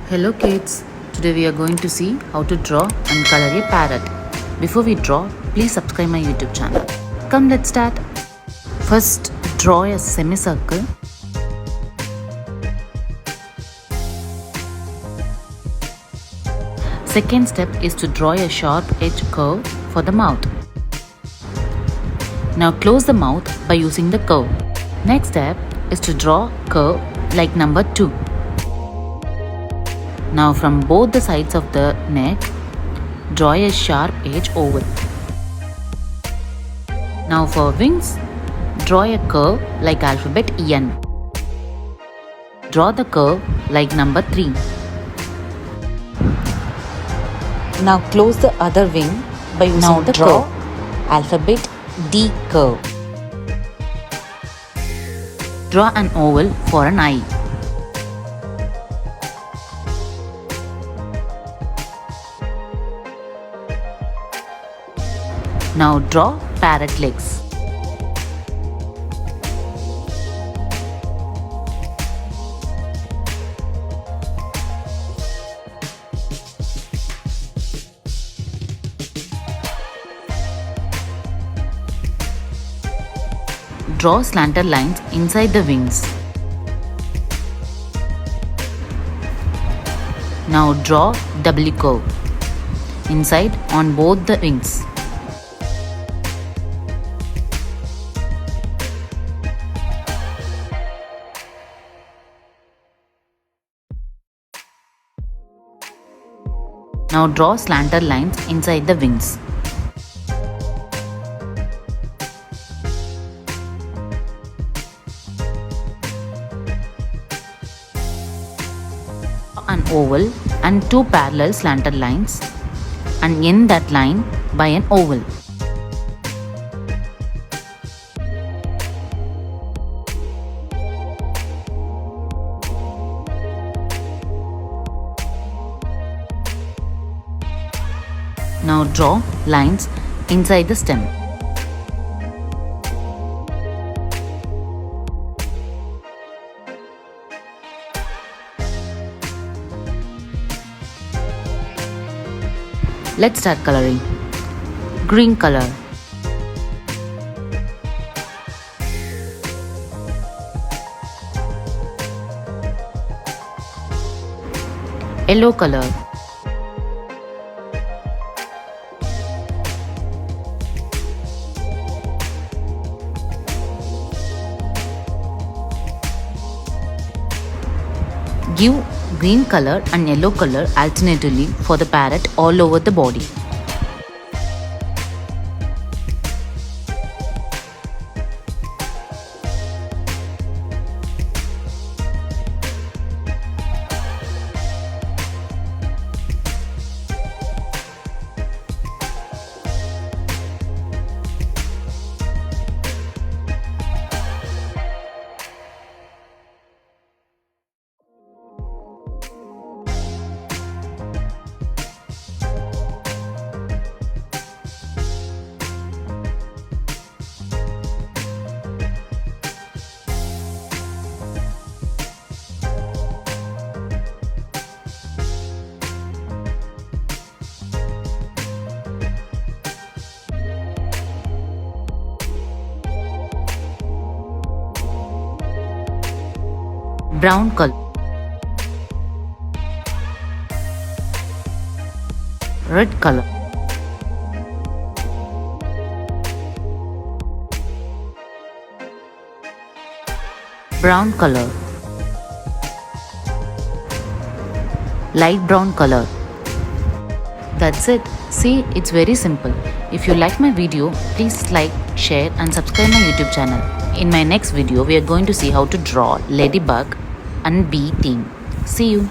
Hello kids, today we are going to see how to draw and color a parrot. Before we draw, please subscribe my YouTube channel. Come, let's start. First, draw a semicircle. Second step is to draw a sharp edge curve for the mouth. Now close the mouth by using the curve. Next step is to draw curve like number 2. Now from both the sides of the neck, draw a sharp edge oval. Now for wings, draw a curve like alphabet N. Draw the curve like number 3. Now close the other wing by using the curve, alphabet D curve. Draw an oval for an eye. Now draw parrot legs. Draw slanted lines inside the wings. Now draw W curve inside on both the wings. Now draw slanted lines inside the wings. An oval and 2 parallel slanted lines and end that line by an oval. Now draw lines inside the stem. Let's start coloring. Green color. Yellow color. Give green color and yellow color alternatively for the parrot all over the body. Brown color. Red color. Brown color. Light brown color. That's it. See, it's very simple. If you like my video, please like, share and subscribe my YouTube channel. In my next video, we are going to see how to draw ladybug and bee theme. See you.